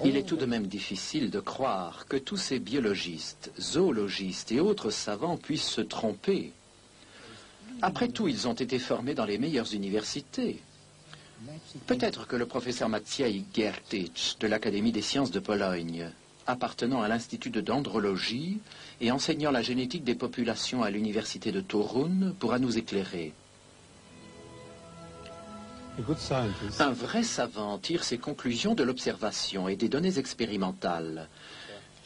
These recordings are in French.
Il est tout de même difficile de croire que tous ces biologistes, zoologistes et autres savants puissent se tromper. Après tout, ils ont été formés dans les meilleures universités. Peut-être que le professeur Maciej Giertych de l'Académie des sciences de Pologne, appartenant à l'Institut de dendrologie et enseignant la génétique des populations à l'université de Torun, pourra nous éclairer. Un vrai savant tire ses conclusions de l'observation et des données expérimentales.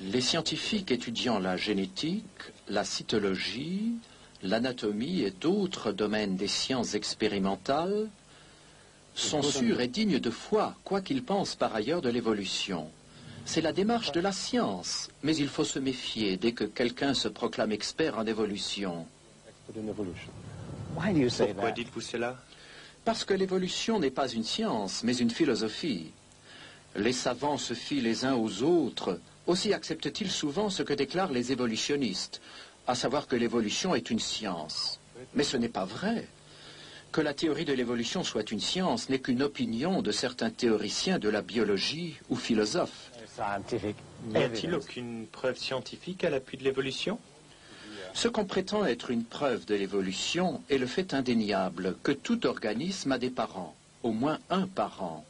Les scientifiques étudiant la génétique, la cytologie, l'anatomie et d'autres domaines des sciences expérimentales sont sûrs et dignes de foi, quoi qu'ils pensent par ailleurs de l'évolution. C'est la démarche de la science, mais il faut se méfier dès que quelqu'un se proclame expert en évolution. Pourquoi dites-vous cela? Parce que l'évolution n'est pas une science, mais une philosophie. Les savants se fient les uns aux autres, aussi acceptent-ils souvent ce que déclarent les évolutionnistes, à savoir que l'évolution est une science. Mais ce n'est pas vrai. Que la théorie de l'évolution soit une science n'est qu'une opinion de certains théoriciens de la biologie ou philosophes. N'y a-t-il aucune preuve scientifique à l'appui de l'évolution? Ce qu'on prétend être une preuve de l'évolution est le fait indéniable que tout organisme a des parents, au moins un parent.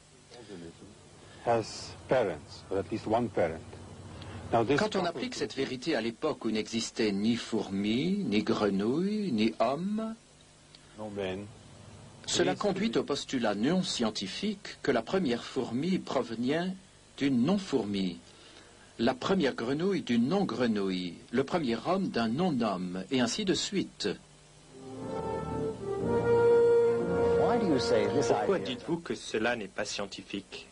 Quand on applique cette vérité à l'époque où n'existaient ni fourmis, ni grenouilles, ni hommes, cela conduit au postulat non scientifique que la première fourmi provient d'une non-fourmi, la première grenouille d'une non-grenouille, le premier homme d'un non-homme, et ainsi de suite. Pourquoi dites-vous que cela n'est pas scientifique?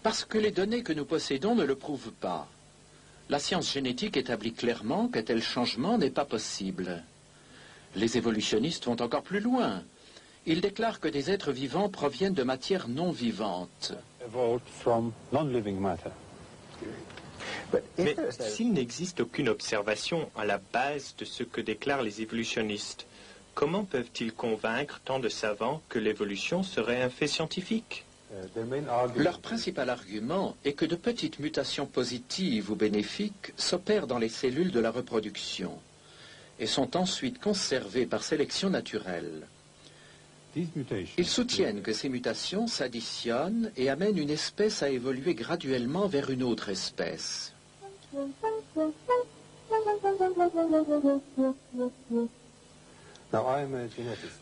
Parce que les données que nous possédons ne le prouvent pas. La science génétique établit clairement qu'un tel changement n'est pas possible. Les évolutionnistes vont encore plus loin. Ils déclarent que des êtres vivants proviennent de matière non vivante. Mais s'il n'existe aucune observation à la base de ce que déclarent les évolutionnistes, comment peuvent-ils convaincre tant de savants que l'évolution serait un fait scientifique? Leur principal argument est que de petites mutations positives ou bénéfiques s'opèrent dans les cellules de la reproduction et sont ensuite conservées par sélection naturelle. Ils soutiennent que ces mutations s'additionnent et amènent une espèce à évoluer graduellement vers une autre espèce.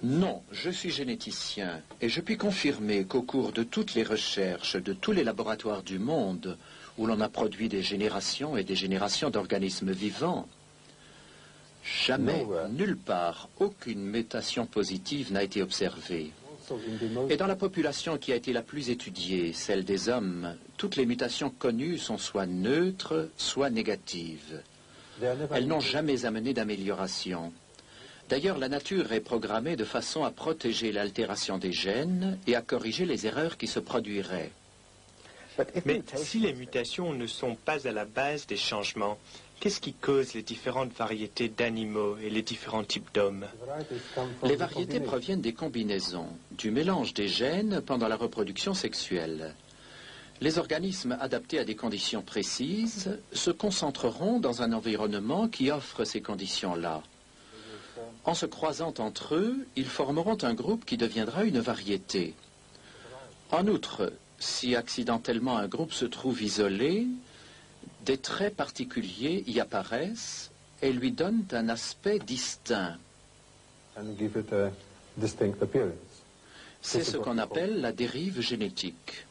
Non, je suis généticien et je puis confirmer qu'au cours de toutes les recherches de tous les laboratoires du monde où l'on a produit des générations et des générations d'organismes vivants, jamais, nulle part, aucune mutation positive n'a été observée. Et dans la population qui a été la plus étudiée, celle des hommes, toutes les mutations connues sont soit neutres, soit négatives. Elles n'ont jamais amené d'amélioration. D'ailleurs, la nature est programmée de façon à protéger l'altération des gènes et à corriger les erreurs qui se produiraient. Mais si les mutations ne sont pas à la base des changements, qu'est-ce qui cause les différentes variétés d'animaux et les différents types d'hommes? Les variétés proviennent des combinaisons, du mélange des gènes pendant la reproduction sexuelle. Les organismes adaptés à des conditions précises se concentreront dans un environnement qui offre ces conditions-là. En se croisant entre eux, ils formeront un groupe qui deviendra une variété. En outre, si accidentellement un groupe se trouve isolé, des traits particuliers y apparaissent et lui donnent un aspect distinct. C'est ce qu'on appelle la dérive génétique.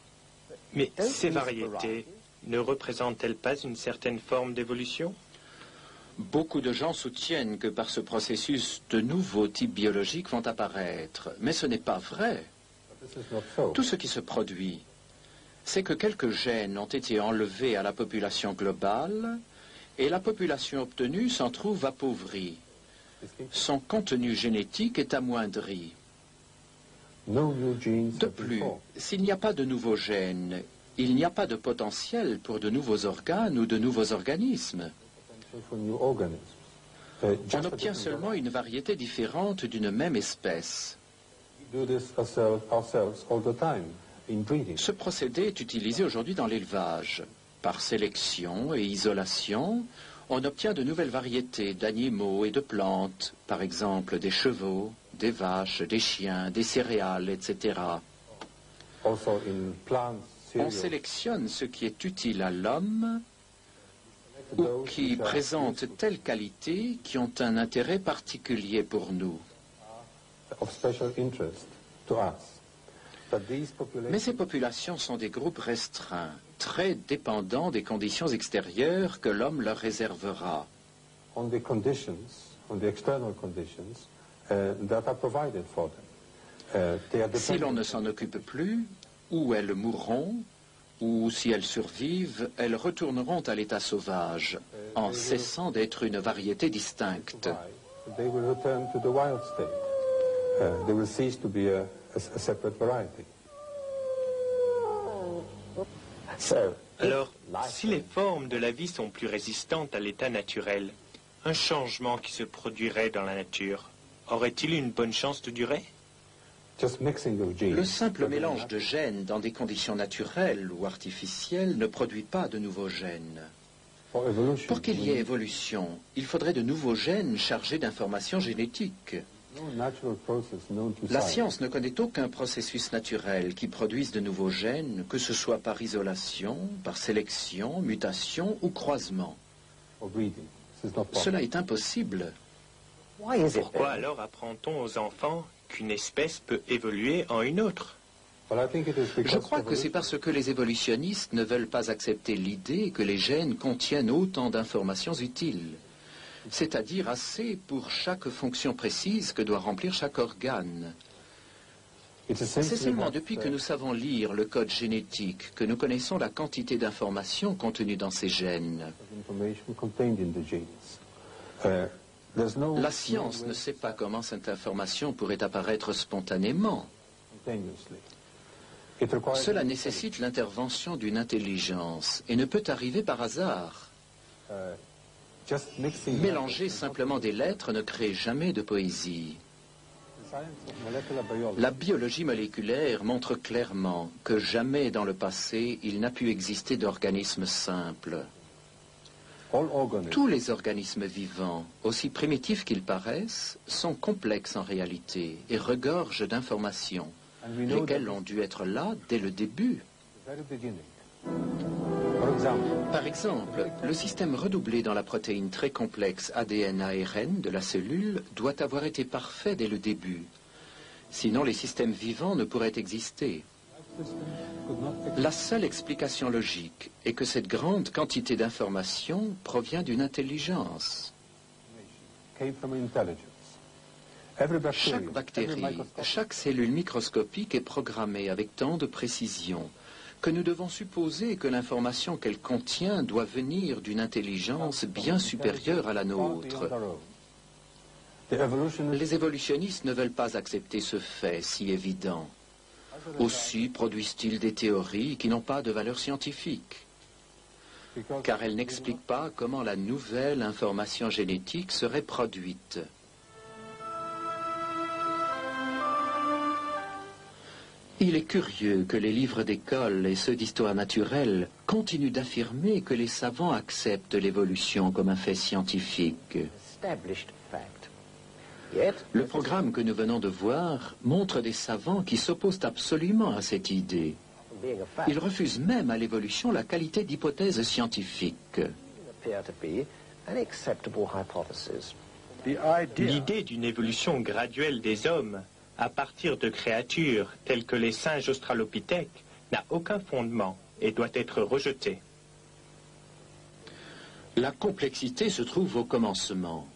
Mais ces variétés ne représentent-elles pas une certaine forme d'évolution? Beaucoup de gens soutiennent que par ce processus, de nouveaux types biologiques vont apparaître. Mais ce n'est pas vrai. Tout ce qui se produit, c'est que quelques gènes ont été enlevés à la population globale et la population obtenue s'en trouve appauvrie. Son contenu génétique est amoindri. De plus, s'il n'y a pas de nouveaux gènes, il n'y a pas de potentiel pour de nouveaux organes ou de nouveaux organismes. On obtient seulement une variété différente d'une même espèce. in breeding. Ce procédé est utilisé aujourd'hui dans l'élevage. Par sélection et isolation, on obtient de nouvelles variétés d'animaux et de plantes, par exemple des chevaux, des vaches, des chiens, des céréales, etc. Also in plants, On cereals, sélectionne ce qui est utile à l'homme ou those qui which are présente useful, telles qualités qui ont un intérêt particulier pour nous. of special interest to us. But these Mais ces populations populations sont des groupes restreints, très dépendants des conditions extérieures que l'homme leur réservera. on the conditions, on the external conditions that are provided for them. They are Si l'on ne dependent s'en occupe plus, ou elles mourront, ou si elles survivent, elles retourneront à l'état sauvage, en cessant d'être une variété distincte. why they will return to the wild state. They will cease to be a separate variety. Alors, si les formes de la vie sont plus résistantes à l'état naturel, un changement qui se produirait dans la nature, aurait-il une bonne chance de durer? Just mixing of genes. Le simple mélange de gènes dans des conditions naturelles ou artificielles ne produit pas de nouveaux gènes. For evolution, Pour qu'il y ait évolution, il faudrait de nouveaux gènes chargés d'informations génétiques. no natural process known to La science science ne connaît aucun processus naturel qui produise de nouveaux gènes, que ce soit par isolation, par sélection, mutation ou croisement. or breeding. This is not possible. Cela est impossible. Pourquoi alors apprend-on aux enfants qu'une espèce peut évoluer en une autre? Well, I think it is because Je crois que c'est evolution- parce que les évolutionnistes ne veulent pas accepter l'idée que les gènes contiennent autant d'informations utiles, c'est-à-dire assez pour chaque fonction précise que doit remplir chaque organe. it is C'est simply seulement that, depuis que nous savons lire le code génétique que nous connaissons la quantité d'informations contenues dans ces gènes. information contained in the genes. There's no La science ne sait pas comment cette information pourrait apparaître spontanément. spontaneously. It requires Cela nécessite l'intervention d'une intelligence et ne peut arriver par hasard. just mixing Mélanger simplement des lettres ne crée jamais de poésie. the science of molecular biology. La biologie moléculaire montre clairement que jamais dans le passé il n'a pu exister d'organisme simple. All organisms Tous les organismes vivants, aussi primitifs qu'ils paraissent, sont complexes en réalité et regorgent d'informations, and we know lesquelles that ont dû être là dès le début. at the very beginning. For example, Par exemple, le système redoublé dans la protéine très complexe ADN-ARN de la cellule doit avoir été parfait dès le début. Sinon, les systèmes vivants ne pourraient exister. could not La seule explication logique est que cette grande quantité d'informations provient d'une intelligence. came from intelligence. Every Chaque bacterium, every bactérie, microscopic chaque cellule microscopique est programmée avec tant de précision que nous devons supposer que l'information qu'elle contient doit venir d'une intelligence bien supérieure à la nôtre. The evolutionists Les évolutionnistes ne veulent pas accepter ce fait si évident. Aussi produisent-ils des théories qui n'ont pas de valeur scientifique, because car elles n'expliquent pas comment la nouvelle information génétique serait produite. Il est curieux que les livres d'école et ceux d'histoire naturelle continuent d'affirmer que les savants acceptent l'évolution comme un fait scientifique. established fact. Yet, Le programme que nous venons de voir montre des savants qui s'opposent absolument à cette idée. being a fact, Ils refusent même à l'évolution la qualité d'hypothèse scientifique. appear to be an acceptable hypothesis. L'idée d'une évolution graduelle des hommes à partir de créatures telles que les singes australopithèques n'a aucun fondement et doit être rejetée. La complexité se trouve au commencement.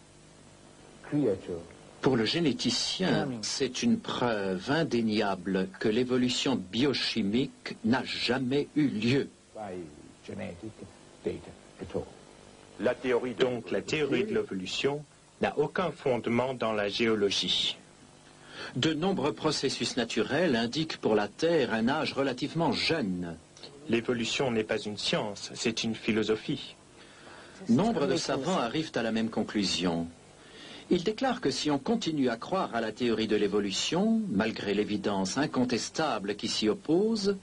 creature Pour le généticien, c'est une preuve indéniable que l'évolution biochimique n'a jamais eu lieu. by genetic data at all. Donc la théorie de l'évolution n'a aucun fondement dans la géologie. De nombreux processus naturels indiquent pour la Terre un âge relativement jeune. L'évolution n'est pas une science, c'est une philosophie. Nombre de savants arrivent à la même conclusion. Ils déclarent que si on continue à croire à la théorie de l'évolution, malgré l'évidence incontestable qui s'y oppose,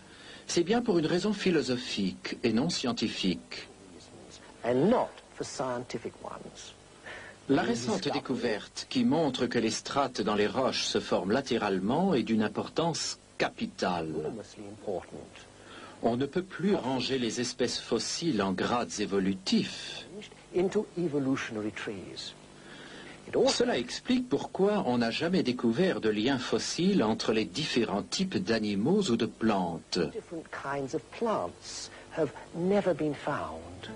C'est bien pour une raison philosophique et non scientifique. and not for scientific ones. La récente découverte qui montre que les strates dans les roches se forment latéralement est d'une importance capitale. Enormously important. On ne peut plus ranger les espèces fossiles en grades évolutifs. Into evolutionary trees. It also Cela explique pourquoi on n'a jamais découvert de lien fossile entre les différents types d'animaux ou de plantes. different kinds of plants have never been found.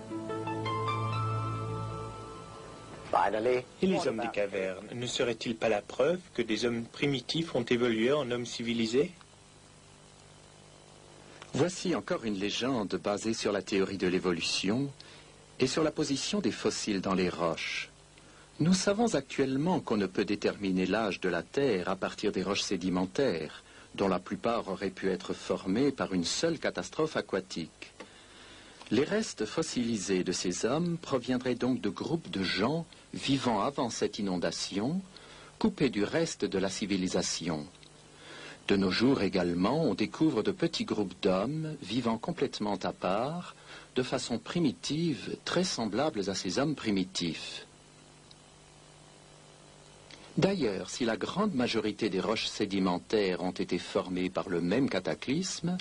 Finally, Et les hommes des cavernes, ne seraient-ils pas la preuve que des hommes primitifs ont évolué en hommes civilisés? Voici encore une légende basée sur la théorie de l'évolution et sur la position des fossiles dans les roches. Nous savons actuellement qu'on ne peut déterminer l'âge de la Terre à partir des roches sédimentaires, dont la plupart auraient pu être formées par une seule catastrophe aquatique. Les restes fossilisés de ces hommes proviendraient donc de groupes de gens vivant avant cette inondation, coupés du reste de la civilisation. De nos jours également, on découvre de petits groupes d'hommes vivant complètement à part, de façon primitive, très semblables à ces hommes primitifs. D'ailleurs, si la grande majorité des roches sédimentaires ont été formées par le même cataclysme,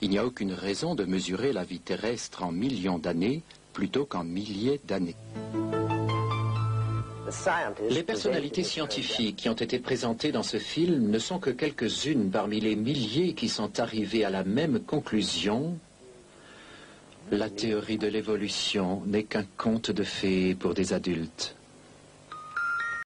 il n'y a aucune raison de mesurer la vie terrestre en millions d'années plutôt qu'en milliers d'années. the scientists Les personnalités presented in this scientifiques qui ont été présentées dans ce film ne sont que quelques-unes parmi les milliers qui sont arrivées à la même conclusion. La théorie de l'évolution n'est qu'un conte de fées pour des adultes.